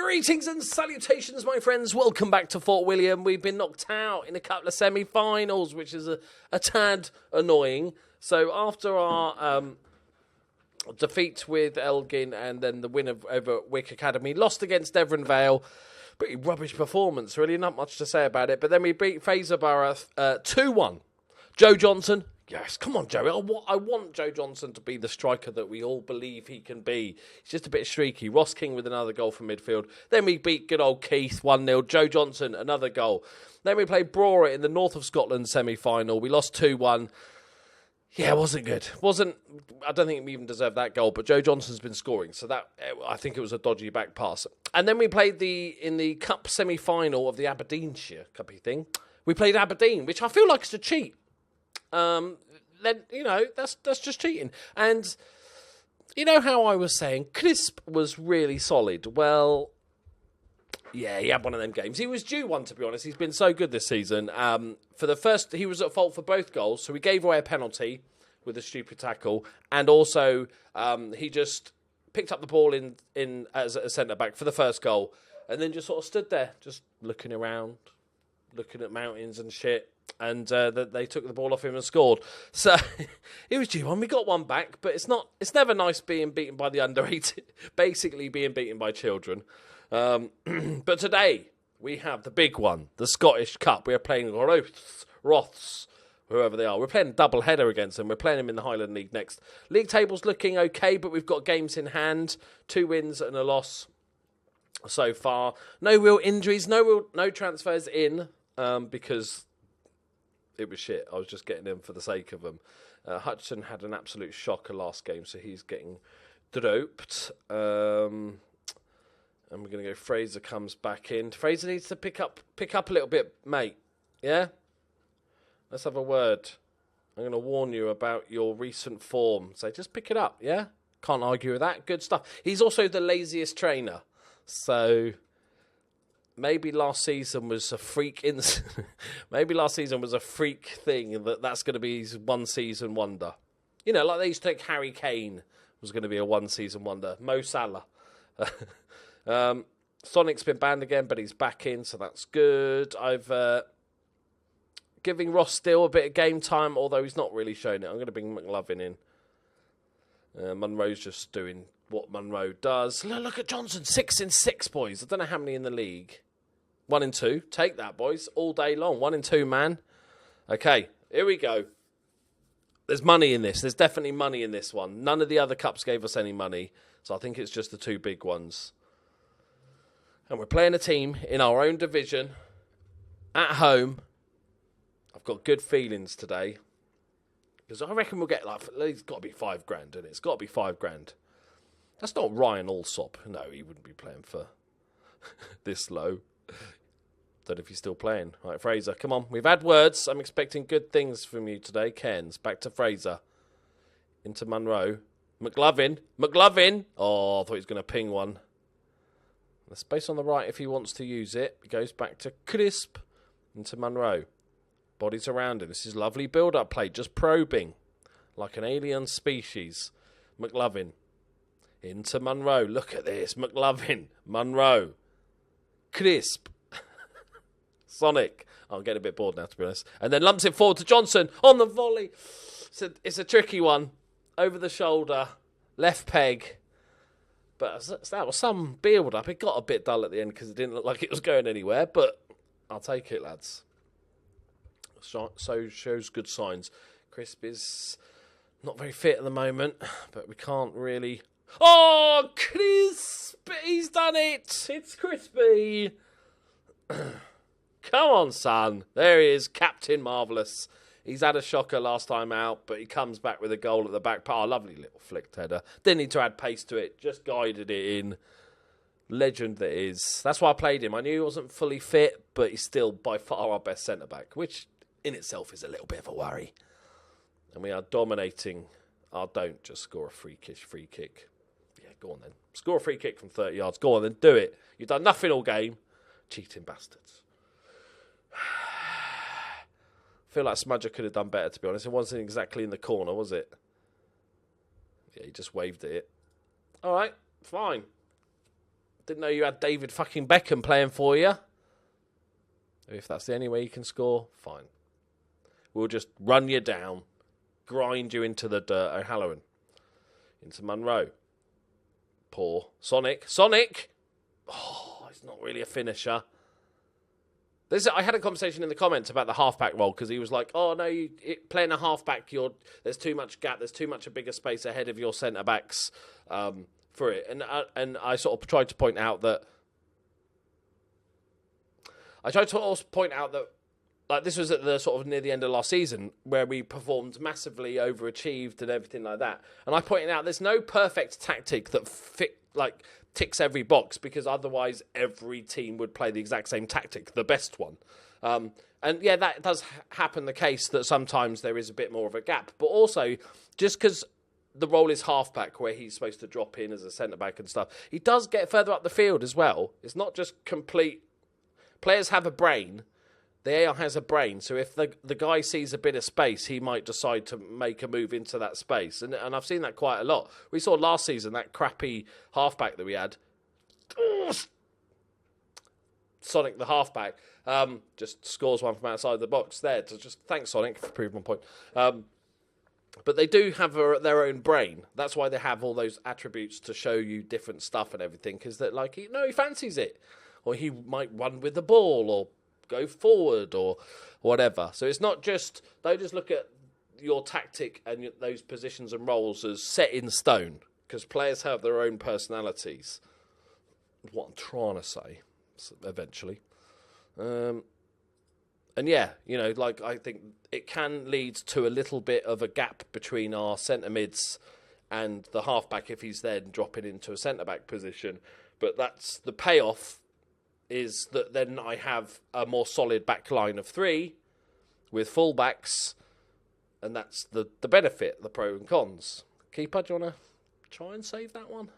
Greetings and salutations, my friends. Welcome back to Fort William. We've been knocked out in a couple of semi-finals, which is a tad annoying. So after our defeat with Elgin and then the win over Wick Academy, lost against Devon Vale, pretty rubbish performance, really, not much to say about it. But then we beat Fraserburgh 2-1. Joe Johnson. Yes, come on, Joe. I want Joe Johnson to be the striker that we all believe he can be. He's just a bit streaky. Ross King with another goal from midfield. Then we beat good old Keith 1-0. Joe Johnson, another goal. Then we played Brora in the North of Scotland semi-final. We lost 2-1. Yeah, it wasn't good. I don't think we even deserved that goal, but Joe Johnson's been scoring, so that I think it was a dodgy back pass. And then we played in the Cup semi-final of the Aberdeenshire Cuppy thing. We played Aberdeen, which I feel like is a cheat. Then, that's just cheating. And you know how I was saying Crisp was really solid? Well, yeah, he had one of them games. He was due one, to be honest. He's been so good this season. For the first, he was at fault for both goals, so we gave away a penalty with a stupid tackle, and also he just picked up the ball in as a centre-back for the first goal, and then just sort of stood there, just looking around, looking at mountains and shit. And they took the ball off him and scored. So it was due one. We got one back, but it's never nice being beaten by the under-18, basically being beaten by children. But today we have the big one, the Scottish Cup. We are playing Roths, whoever they are. We're playing a double header against them. We're playing them in the Highland League next. League table's looking okay, but we've got games in hand, 2 wins and a loss so far. No real injuries, no transfers in because it was shit. I was just getting him for the sake of them. Hutchinson had an absolute shocker last game, so he's getting doped. And we're going to go, Fraser comes back in. Fraser needs to pick up a little bit, mate. Yeah? Let's have a word. I'm going to warn you about your recent form. So just pick it up, yeah? Can't argue with that. Good stuff. He's also the laziest trainer. So maybe last season was a freak maybe last season was a freak thing that's going to be his one season wonder. You know, like they used to think Harry Kane was going to be a one season wonder. Mo Salah. Sonic's been banned again, but he's back in, so that's good. I've giving Ross still a bit of game time, although he's not really showing it. I'm going to bring McLovin in. Munro's just doing what Munro does. Look at Johnson, 6 in 6, boys. I don't know how many in the league. 1 in 2. Take that, boys, all day long. 1 in 2, man. Okay, here we go. There's money in this. There's definitely money in this one. None of the other cups gave us any money, so I think it's just the 2 big ones. And we're playing a team in our own division, at home. I've got good feelings today, because I reckon we'll get, it's got to be $5,000, isn't it? It's got to be $5,000. That's not Ryan Allsop. No, he wouldn't be playing for this low. Don't know if he's still playing. All right, Fraser, come on. We've had words. I'm expecting good things from you today. Cairns, back to Fraser. Into Munro. McLovin. Oh, I thought he was going to ping one. The space on the right if he wants to use it. He goes back to Crisp. Into Munro. Bodies around him. This is lovely build-up play. Just probing. Like an alien species. McLovin. Into Munro. Look at this. McLovin. Munro. Crisp. Sonic. I'm getting a bit bored now, to be honest. And then lumps it forward to Johnson on the volley. It's a tricky one. Over the shoulder. Left peg. But that was some build-up. It got a bit dull at the end because it didn't look like it was going anywhere. But I'll take it, lads. So shows good signs. Crisp is not very fit at the moment. But we can't really... Oh, Crisp! He's done it! It's Crispy! Come on, son. There he is, Captain Marvellous. He's had a shocker last time out, but he comes back with a goal at the back. Oh, lovely little flicked header. Didn't need to add pace to it. Just guided it in. Legend that is. That's why I played him. I knew he wasn't fully fit, but he's still by far our best centre-back, which in itself is a little bit of a worry. And we are dominating. Oh, don't just score a free kick. Yeah, go on then. Score a free kick from 30 yards. Go on then, do it. You've done nothing all game. Cheating bastards. I feel like Smudger could have done better, to be honest. It wasn't exactly in the corner, was it? Yeah, he just waved at it. All right, fine. Didn't know you had David fucking Beckham playing for you. If that's the only way you can score, fine. We'll just run you down, grind you into the dirt. O'Halloran. Into Munro. Poor. Sonic. Oh, he's not really a finisher. I had a conversation in the comments about the halfback role because he was like, "Oh no, playing a halfback, there's too much gap. There's too much a bigger space ahead of your centre backs for it." And I sort of tried to point out that. Like, this was at the sort of near the end of last season where we performed massively, overachieved, and everything like that. And I pointed out there's no perfect tactic that ticks every box, because otherwise every team would play the exact same tactic, the best one. And yeah, that does happen the case that sometimes there is a bit more of a gap. But also, just because the role is halfback, where he's supposed to drop in as a centre-back and stuff, he does get further up the field as well. It's not just complete... Players have a brain. The AI has a brain, so if the guy sees a bit of space, he might decide to make a move into that space. And I've seen that quite a lot. We saw last season that crappy halfback that we had. Sonic, the halfback, just scores one from outside the box there. Thanks, Sonic, for proving my point. But they do have their own brain. That's why they have all those attributes to show you different stuff and everything, because that, like, he fancies it. Or he might run with the ball, or go forward, or whatever. So it's not just, don't just look at your tactic and those positions and roles as set in stone, because players have their own personalities. What I'm trying to say, eventually. And yeah, like, I think it can lead to a little bit of a gap between our centre mids and the halfback if he's then dropping into a centre back position. But that's the payoff, is that then I have a more solid back line of three with full-backs, and that's the benefit, the pro and cons. Keeper, do you want to try and save that one?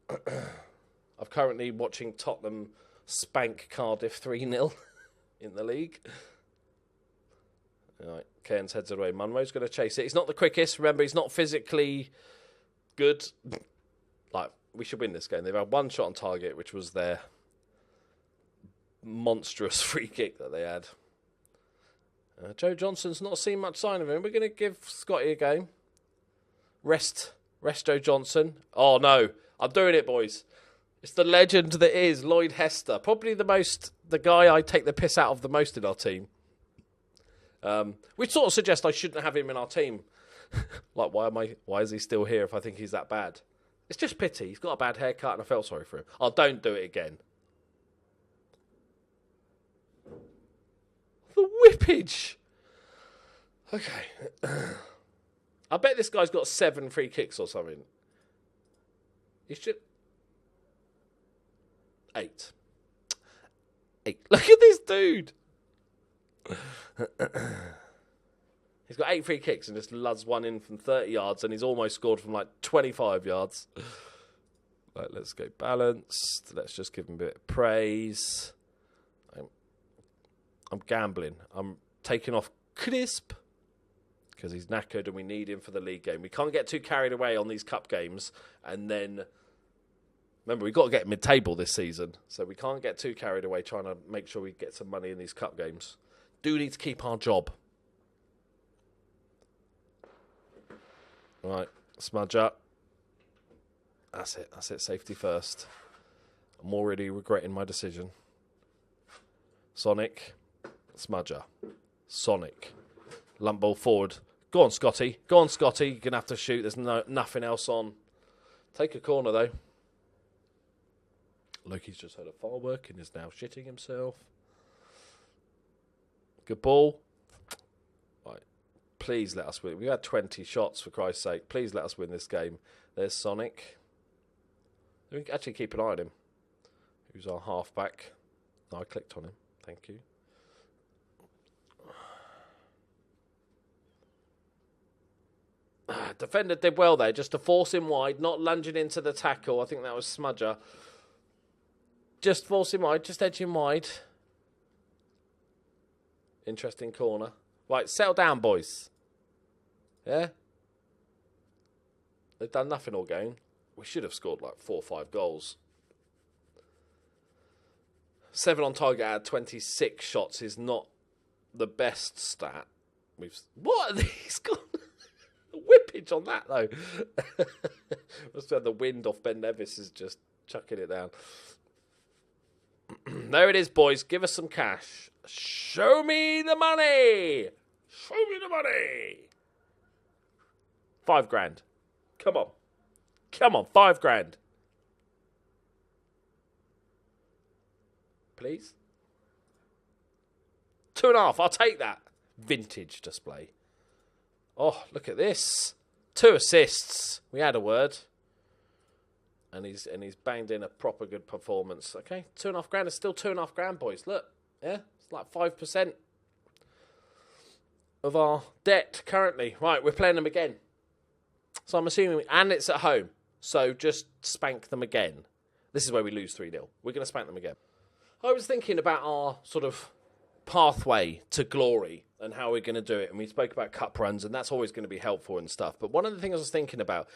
I'm currently watching Tottenham spank Cardiff 3-0 in the league. All right, Cairns heads it away. Munro's going to chase it. He's not the quickest. Remember, he's not physically good. Like, we should win this game. They've had one shot on target, which was their monstrous free kick that they had. Joe Johnson's not seen much sign of him. We're going to give Scotty a game. Rest Joe Johnson. Oh, no. I'm doing it, boys. It's the legend that is Lloyd Hester. Probably the guy I take the piss out of the most in our team. Which sort of suggests I shouldn't have him in our team. Like, why is he still here if I think he's that bad? It's just pity. He's got a bad haircut and I felt sorry for him. Oh, don't do it again. The whippage. Okay. I bet this guy's got 7 free kicks or something. He should... 8. Look at this dude. He's got 8 free kicks and just luds one in from 30 yards, and he's almost scored from like 25 yards. Right, let's go balanced. Let's just give him a bit of praise. I'm gambling. I'm taking off Crisp because he's knackered and we need him for the league game. We can't get too carried away on these cup games, and then... Remember, we've got to get mid-table this season, so we can't get too carried away trying to make sure we get some money in these cup games. Do need to keep our job. Right, smudge up. That's it, safety first. I'm already regretting my decision. Sonic, smudger. Sonic. Lump ball forward. Go on, Scotty. You're going to have to shoot. There's nothing else on. Take a corner, though. Loki's just had a firework and is now shitting himself. Good ball. Right. Please let us win. We've had 20 shots, for Christ's sake. Please let us win this game. There's Sonic. We can actually keep an eye on him. Who's our halfback? No, I clicked on him. Thank you. Defender did well there, just to force him wide, not lunging into the tackle. I think that was Smudger. Just force him wide, just edge him wide. Interesting corner. Right, settle down, boys. Yeah? They've done nothing all game. We should have scored like 4 or 5 goals. 7 on target out of 26 shots is not the best stat. What are these got? Whippage on that though. Must have the wind off Ben Nevis is just chucking it down. There it is, boys. Give us some cash. Show me the money. Show me the money. 5 grand. Come on. Come on, 5 grand. Please? 2.5, I'll take that. Vintage display. Oh, look at this. 2 assists. We had a word. And he's banged in a proper good performance. Okay, 2.5 grand is still 2.5 grand, boys. Look, yeah, it's like 5% of our debt currently. Right, we're playing them again. So I'm assuming, and it's at home. So just spank them again. This is where we lose 3-0. We're going to spank them again. I was thinking about our sort of pathway to glory and how we're going to do it. And we spoke about cup runs, and that's always going to be helpful and stuff. But one of the things I was thinking about,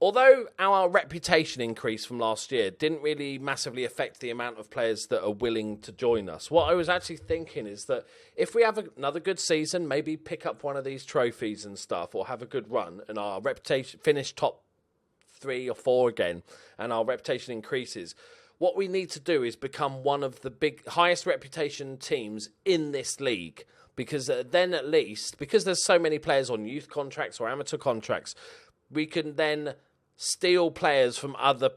although our reputation increase from last year didn't really massively affect the amount of players that are willing to join us, what I was actually thinking is that if we have another good season, maybe pick up one of these trophies and stuff, or have a good run, and our reputation finish top 3 or 4 again, and our reputation increases, what we need to do is become one of the highest reputation teams in this league. Because then at least, because there's so many players on youth contracts or amateur contracts, we can then steal players from other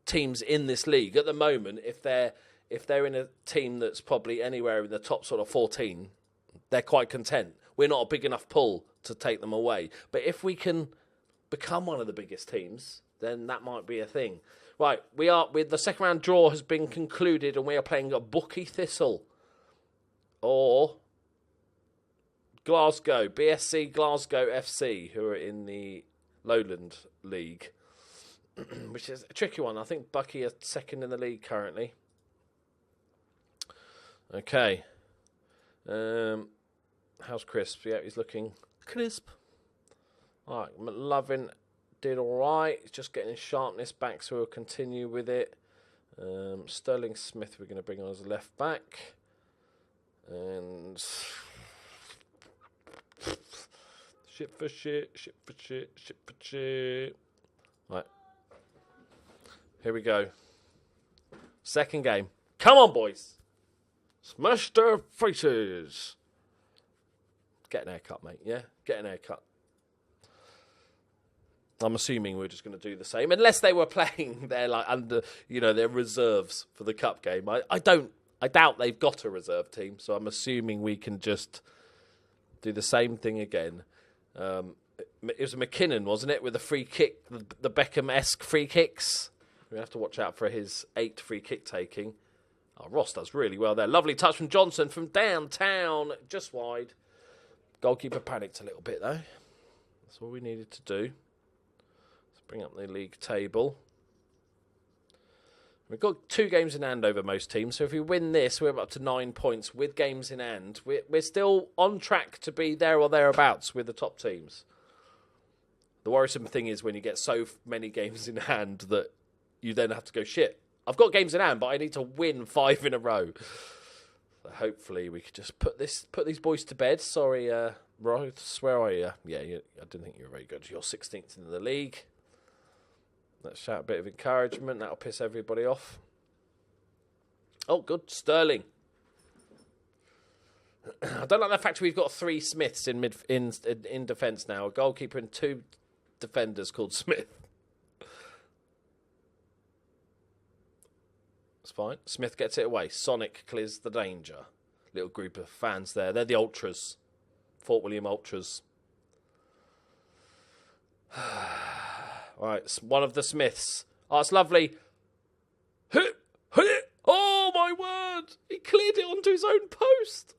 teams in this league. At the moment, if they're in a team that's probably anywhere in the top sort of 14, they're quite content. We're not a big enough pull to take them away. But if we can become one of the biggest teams, then that might be a thing. Right, the second round draw has been concluded, and we are playing a Doki Thistle or Glasgow, BSC Glasgow FC, who are in the Lowland League, which is a tricky one. I think Bucky are second in the league currently. Okay. How's Crisp? Yeah, he's looking crisp. All right, McLovin did all right. He's just getting his sharpness back, so we'll continue with it. Sterling Smith we're going to bring on as a left back. And shit for shit, shit for shit, shit for shit. Right. Here we go. Second game. Come on, boys. Smash their faces. Get an haircut, mate. Yeah? Get an haircut. I'm assuming we're just going to do the same, unless they were playing their their reserves for the cup game. I doubt they've got a reserve team, so I'm assuming we can just do the same thing again. It was McKinnon, wasn't it, with the free kick, the Beckham-esque free kicks. We have to watch out for his 8 free kick taking. Oh, Ross does really well there. Lovely touch from Johnson from downtown, just wide. Goalkeeper panicked a little bit though. That's all we needed to do. Bring up the league table. We've got 2 games in hand over most teams, so if we win this, we're up to 9 points with games in hand. We're still on track to be there or thereabouts with the top teams. The worrisome thing is when you get so many games in hand that you then have to go, shit, I've got games in hand, but I need to win 5 in a row. So hopefully we could just put these boys to bed. Sorry, Ross, where are you? Yeah, I didn't think you were very good. You're 16th in the league. Let's shout a bit of encouragement. That'll piss everybody off. Oh, good. Sterling. I don't like the fact we've got 3 Smiths in defence now. A goalkeeper and 2 defenders called Smith. It's fine. Smith gets it away. Sonic clears the danger. Little group of fans there. They're the Ultras. Fort William Ultras. Right, one of the Smiths. Oh, it's lovely. Oh, my word. He cleared it onto his own post.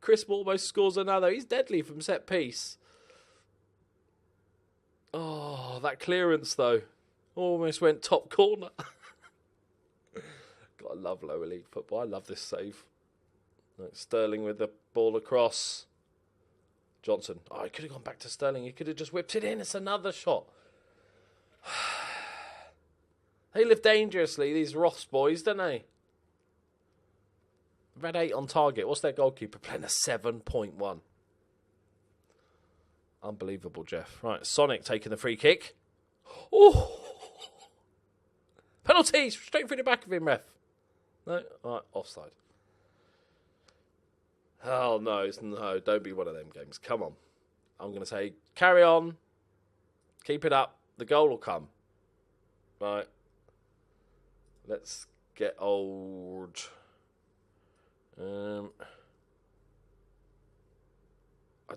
Crisp almost scores another. He's deadly from set piece. Oh, that clearance, though. Almost went top corner. God, I love lower league football. I love this save. Right, Sterling with the ball across. Johnson. Oh, he could have gone back to Sterling. He could have just whipped it in. It's another shot. They live dangerously, these Ross boys, don't they? Red 8 on target. What's their goalkeeper playing? A 7.1. Unbelievable, Jeff. Right, Sonic taking the free kick. Oh! Penalty! Straight through the back of him, ref. No? All right, offside. Oh, no, don't be one of them games. Come on. I'm going to say, carry on. Keep it up. The goal will come. Right. Let's get old. I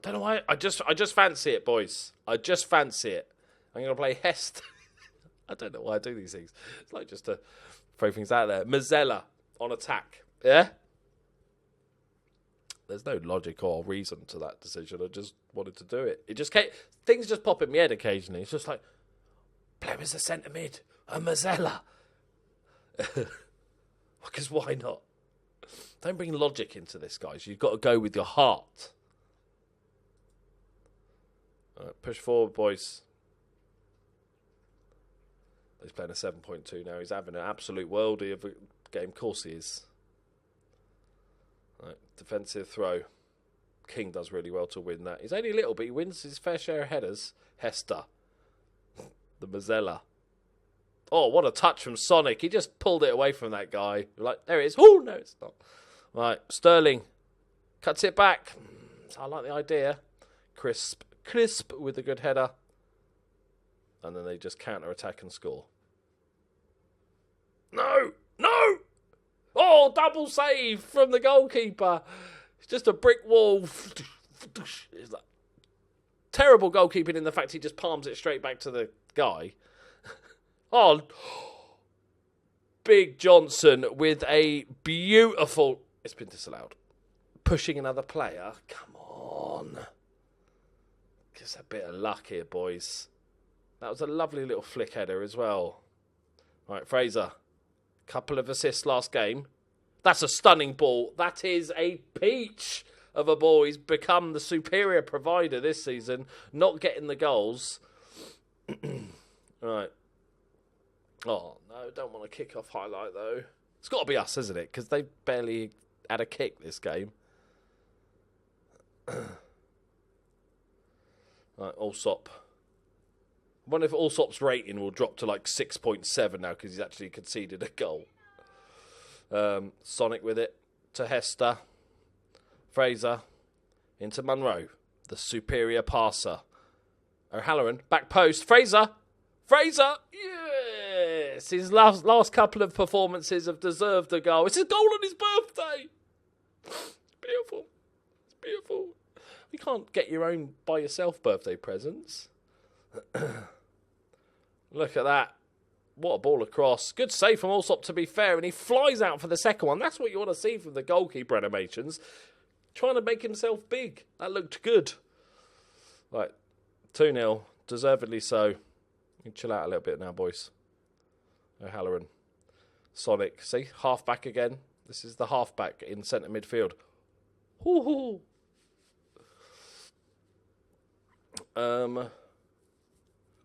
don't know why. I just fancy it, boys. I just fancy it. I'm going to play Hest. I don't know why I do these things. It's like just to throw things out there. Mazzella on attack. Yeah? There's no logic or reason to that decision. I just wanted to do it. It just came, things just pop in my head occasionally. It's just like, play him as a centre mid. A Mazzella. Because why not? Don't bring logic into this, guys. You've got to go with your heart. All right, push forward, boys. He's playing a 7.2 now. He's having an absolute worldie of a game. Of course he is. Right, defensive throw. King does really well to win that. He's only little, but he wins his fair share of headers. Hester. The Mazzella. Oh, what a touch from Sonic. He just pulled it away from that guy. Like, there it is. Oh, no, it's not. Right, Sterling. Cuts it back. I like the idea. Crisp with a good header. And then they just counter-attack and score. No! Oh, double save from the goalkeeper. It's just a brick wall. It's like terrible goalkeeping in the fact he just palms it straight back to the guy. Oh, Big Johnson with a beautiful... It's been disallowed. Pushing another player. Come on. Just a bit of luck here, boys. That was a lovely little flick header as well. Right, Fraser. Couple of assists last game. That's a stunning ball. That is a peach of a ball. He's become the superior provider this season. Not getting the goals. Right. Oh, no, don't want to kick off highlight, though. It's got to be us, isn't it? Because they barely had a kick this game. Right, Allsop. I wonder if Allsop's rating will drop to like 6.7 now because he's actually conceded a goal. Sonic with it to Hester. Fraser into Munro, the superior passer. O'Halloran, back post. Fraser! Yes! His last couple of performances have deserved a goal. It's a goal on his birthday! It's beautiful. You can't get your own by yourself birthday presents. Look at that. What a ball across. Good save from Allsop, to be fair, and he flies out for the second one. That's what you want to see from the goalkeeper animations. Trying to make himself big. That looked good. Right, 2-0. Deservedly so. You can chill out a little bit now, boys. O'Halloran. Sonic. See, half-back again. This is the half-back in centre midfield. Hoo-hoo.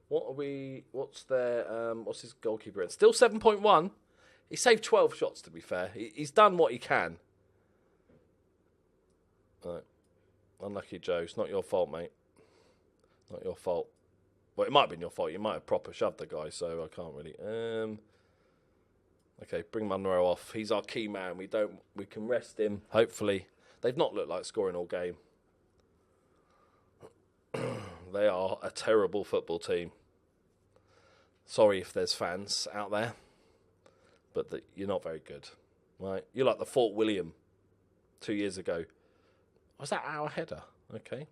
What's his goalkeeper in? Still 7.1. He saved 12 shots, to be fair. He's done what he can. Right. Unlucky Joe. It's not your fault, mate. Not your fault. Well, it might have been your fault. You might have proper shoved the guy, so I can't really. Okay, bring Munro off. He's our key man. We can rest him. Hopefully. They've not looked like scoring all game. They are a terrible football team. Sorry if there's fans out there, but you're not very good, right? You're like the Fort William 2 years ago. Was that our header? Okay.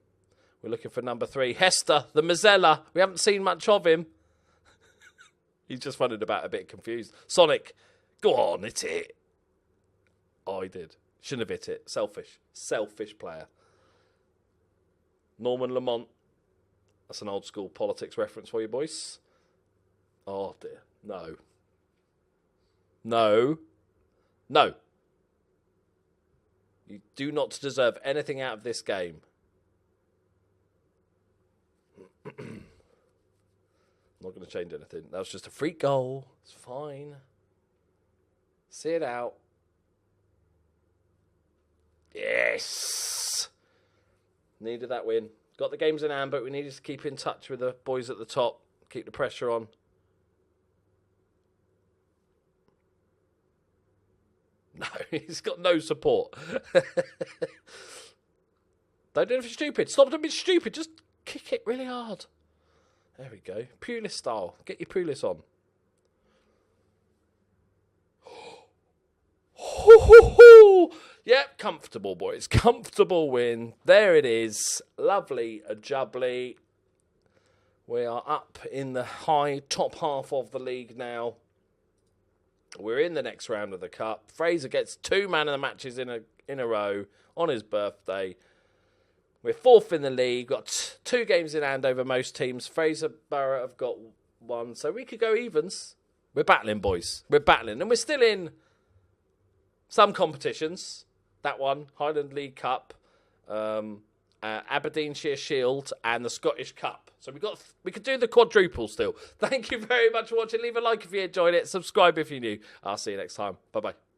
We're looking for number 3. Hester, the Mazzella. We haven't seen much of him. He's just running about a bit confused. Sonic, go on, hit it. Oh, he did. Shouldn't have hit it. Selfish player. Norman Lamont. That's an old school politics reference for you, boys. Oh, dear. No. You do not deserve anything out of this game. I'm not going to change anything. That was just a free goal. It's fine. See it out. Yes! Needed that win. Got the games in hand, but we needed to keep in touch with the boys at the top. Keep the pressure on. No, he's got no support. Don't do anything stupid. Stop being stupid. Just kick it really hard. There we go. Pulis style. Get your Pulis on. Yep, comfortable, boys. Comfortable win. There it is. Lovely, jubbly. We are up in the high top half of the league now. We're in the next round of the cup. Fraser gets 2 man of the matches in a row on his birthday. We're 4th in the league. Got 2 games in hand over most teams. Fraser Borough have got 1, so we could go evens. We're battling, boys. We're battling, and we're still in some competitions. That one, Highland League Cup, Aberdeenshire Shield, and the Scottish Cup. So we could do the quadruple still. Thank you very much for watching. Leave a like if you enjoyed it. Subscribe if you're new. I'll see you next time. Bye-bye.